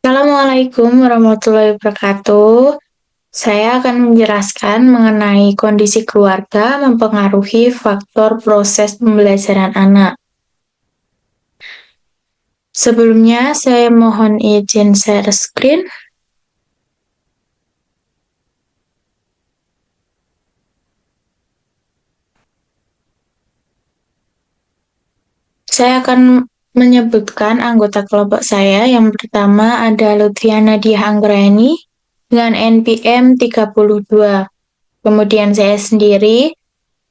Assalamualaikum warahmatullahi wabarakatuh. Saya akan menjelaskan mengenai kondisi keluarga mempengaruhi faktor proses pembelajaran anak. Sebelumnya, saya mohon izin share screen. Saya akan menyebutkan anggota kelompok saya. Yang pertama ada Lutfiana Diah Anggraini dengan NPM 32. Kemudian saya sendiri,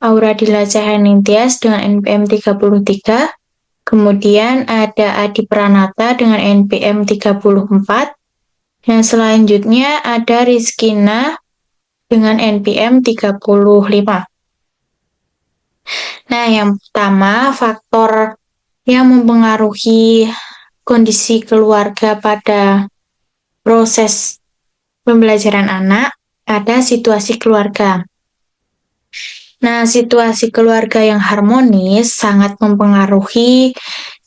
Aura Dila Cahayaningtyas dengan NPM 33. Kemudian ada Adi Pranata dengan NPM 34. Yang selanjutnya ada Rizkina dengan NPM 35. Nah, yang pertama, faktor yang mempengaruhi kondisi keluarga pada proses pembelajaran anak ada situasi keluarga. Nah, situasi keluarga yang harmonis sangat mempengaruhi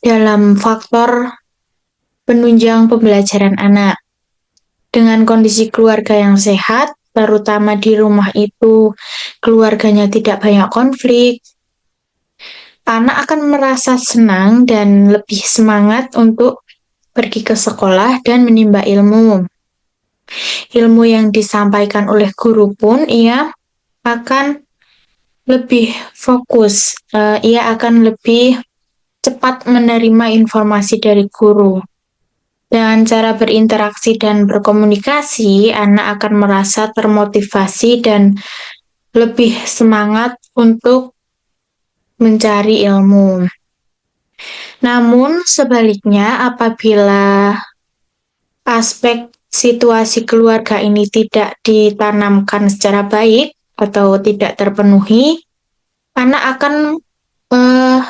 dalam faktor penunjang pembelajaran anak. Dengan kondisi keluarga yang sehat, terutama di rumah itu keluarganya tidak banyak konflik, anak akan merasa senang dan lebih semangat untuk pergi ke sekolah dan menimba ilmu. Ilmu yang disampaikan oleh guru pun ia akan lebih fokus, ia akan lebih cepat menerima informasi dari guru. Dengan cara berinteraksi dan berkomunikasi, anak akan merasa termotivasi dan lebih semangat untuk mencari ilmu. Namun, sebaliknya, apabila aspek situasi keluarga ini tidak ditanamkan secara baik atau tidak terpenuhi, anak akan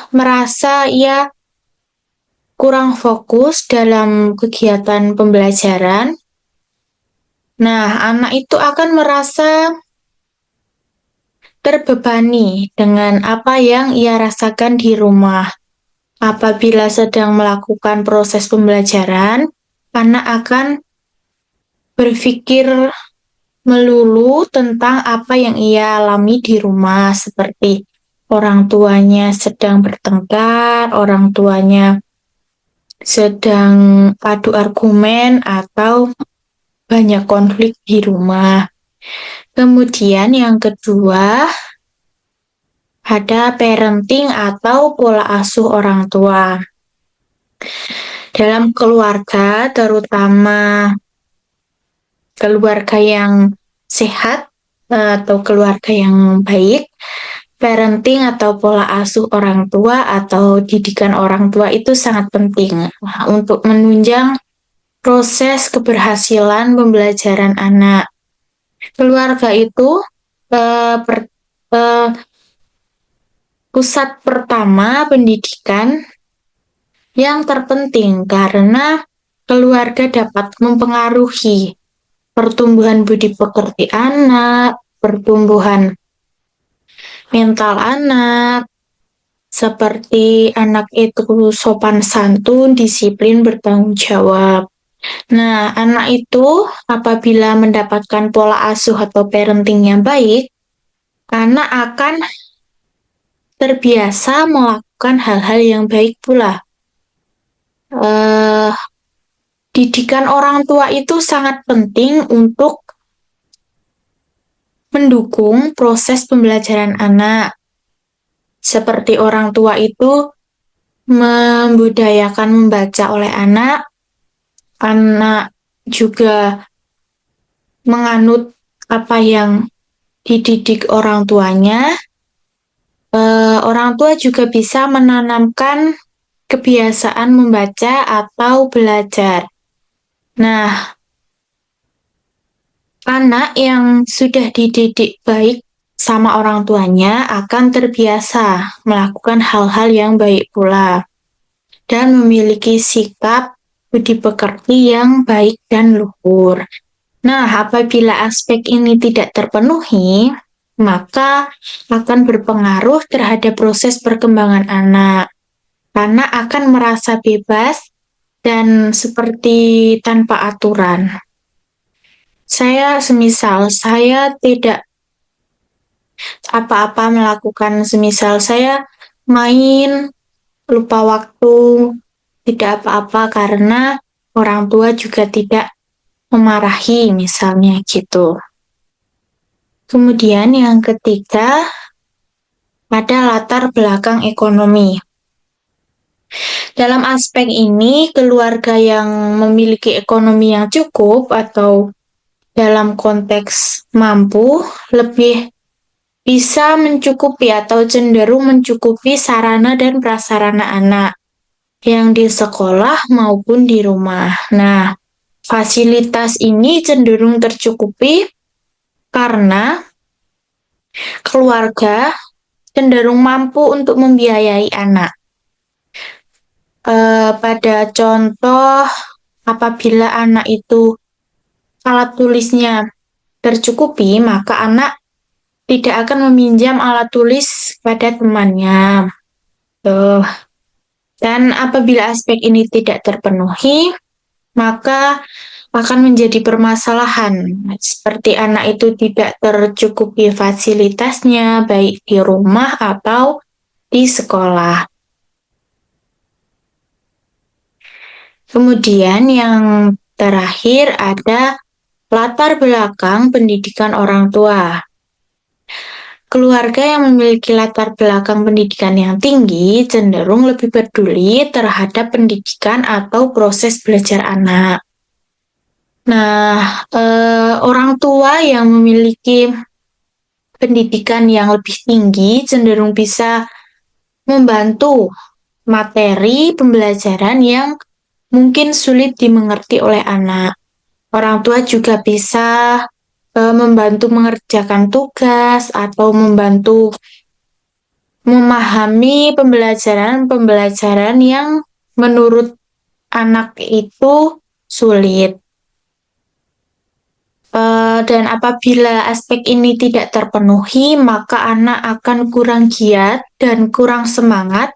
merasa ia kurang fokus dalam kegiatan pembelajaran. Nah, anak itu akan merasa terbebani dengan apa yang ia rasakan di rumah. Apabila sedang melakukan proses pembelajaran, anak akan berpikir melulu tentang apa yang ia alami di rumah, seperti orang tuanya sedang bertengkar, orang tuanya sedang adu argumen, atau banyak konflik di rumah. Kemudian yang kedua, ada parenting atau pola asuh orang tua. Dalam keluarga, terutama keluarga yang sehat atau keluarga yang baik, parenting atau pola asuh orang tua atau didikan orang tua itu sangat penting untuk menunjang proses keberhasilan pembelajaran anak. Keluarga itu pusat pertama pendidikan yang terpenting karena keluarga dapat mempengaruhi pertumbuhan budi pekerti anak, pertumbuhan mental anak, seperti anak itu sopan santun, disiplin, bertanggung jawab. Nah, anak itu apabila mendapatkan pola asuh atau parenting yang baik, anak akan terbiasa melakukan hal-hal yang baik pula. Didikan orang tua itu sangat penting untuk mendukung proses pembelajaran anak. Seperti orang tua itu membudayakan membaca oleh anak juga menganut apa yang dididik orang tuanya. Orang tua juga bisa menanamkan kebiasaan membaca atau belajar. Nah, anak yang sudah dididik baik sama orang tuanya akan terbiasa melakukan hal-hal yang baik pula dan memiliki sikap budi pekerti yang baik dan luhur. Nah, apabila aspek ini tidak terpenuhi, maka akan berpengaruh terhadap proses perkembangan anak, karena akan merasa bebas dan seperti tanpa aturan. Semisal saya tidak apa-apa melakukan, semisal saya main, lupa waktu, tidak apa-apa karena orang tua juga tidak memarahi, misalnya gitu. Kemudian yang ketiga, ada latar belakang ekonomi. Dalam aspek ini, keluarga yang memiliki ekonomi yang cukup atau dalam konteks mampu lebih bisa mencukupi atau cenderung mencukupi sarana dan prasarana anak yang di sekolah maupun di rumah. Nah, fasilitas ini cenderung tercukupi karena keluarga cenderung mampu untuk membiayai anak. Pada contoh, apabila anak itu alat tulisnya tercukupi, maka anak tidak akan meminjam alat tulis pada temannya. Tuh. Dan apabila aspek ini tidak terpenuhi, maka akan menjadi permasalahan. Seperti anak itu tidak tercukupi fasilitasnya, baik di rumah atau di sekolah. Kemudian yang terakhir ada latar belakang pendidikan orang tua. Keluarga yang memiliki latar belakang pendidikan yang tinggi cenderung lebih peduli terhadap pendidikan atau proses belajar anak. Nah, orang tua yang memiliki pendidikan yang lebih tinggi cenderung bisa membantu materi pembelajaran yang mungkin sulit dimengerti oleh anak. Orang tua juga bisa membantu mengerjakan tugas atau membantu memahami pembelajaran-pembelajaran yang menurut anak itu sulit. Dan apabila aspek ini tidak terpenuhi, maka anak akan kurang giat dan kurang semangat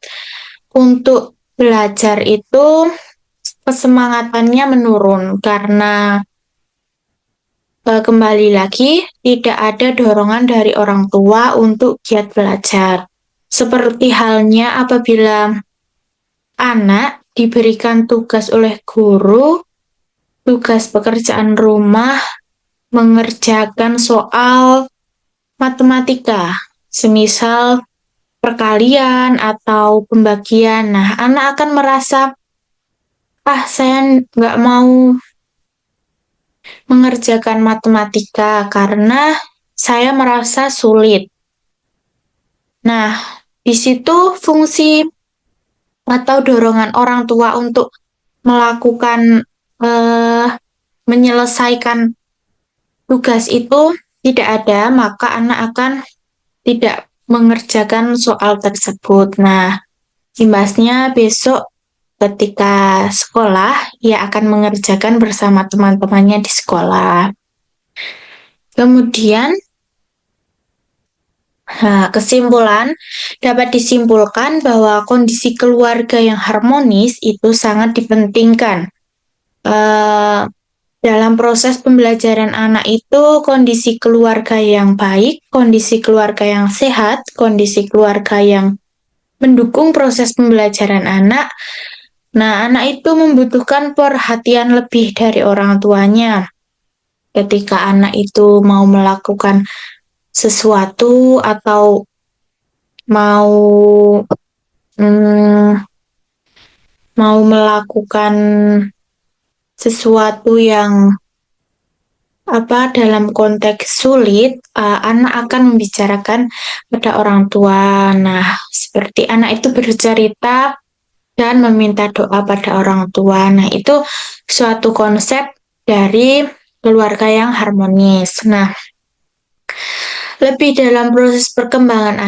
untuk belajar itu, kesemangatannya menurun karena kembali lagi tidak ada dorongan dari orang tua untuk giat belajar. Seperti halnya apabila anak diberikan tugas oleh guru, tugas pekerjaan rumah, mengerjakan soal matematika, semisal perkalian atau pembagian. Nah, anak akan merasa, saya nggak mau mengerjakan matematika karena saya merasa sulit. Nah, di situ fungsi atau dorongan orang tua untuk melakukan menyelesaikan tugas itu tidak ada, maka anak akan tidak mengerjakan soal tersebut. Nah, imbasnya besok ketika sekolah, ia akan mengerjakan bersama teman-temannya di sekolah. Kemudian, kesimpulan dapat disimpulkan bahwa kondisi keluarga yang harmonis itu sangat dipentingkan. Dalam proses pembelajaran anak itu, kondisi keluarga yang baik, kondisi keluarga yang sehat, kondisi keluarga yang mendukung proses pembelajaran anak. Nah, anak itu membutuhkan perhatian lebih dari orang tuanya. Ketika anak itu mau melakukan sesuatu atau mau melakukan sesuatu yang dalam konteks sulit, anak akan membicarakan pada orang tua. Nah, seperti anak itu bercerita dan meminta doa pada orang tua. Nah, itu suatu konsep dari keluarga yang harmonis. Nah, lebih dalam proses perkembangan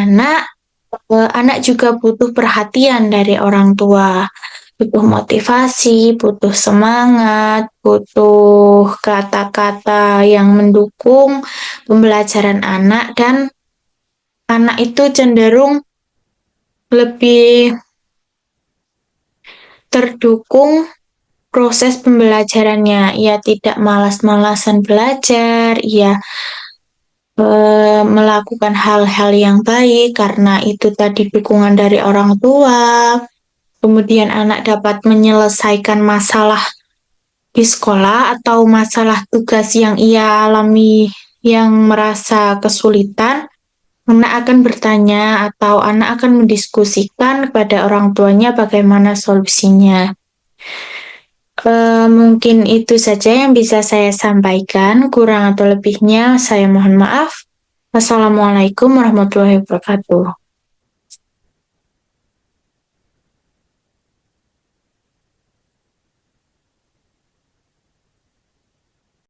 anak juga butuh perhatian dari orang tua. butuh motivasi, butuh semangat, butuh kata-kata yang mendukung pembelajaran anak, dan anak itu cenderung lebih terdukung proses pembelajarannya. Ia tidak malas-malasan belajar, ia melakukan hal-hal yang baik karena itu tadi dukungan dari orang tua. Kemudian anak dapat menyelesaikan masalah di sekolah atau masalah tugas yang ia alami yang merasa kesulitan. Anak akan bertanya atau anak akan mendiskusikan kepada orang tuanya bagaimana solusinya. Mungkin itu saja yang bisa saya sampaikan. Kurang atau lebihnya saya mohon maaf. Wassalamualaikum warahmatullahi wabarakatuh.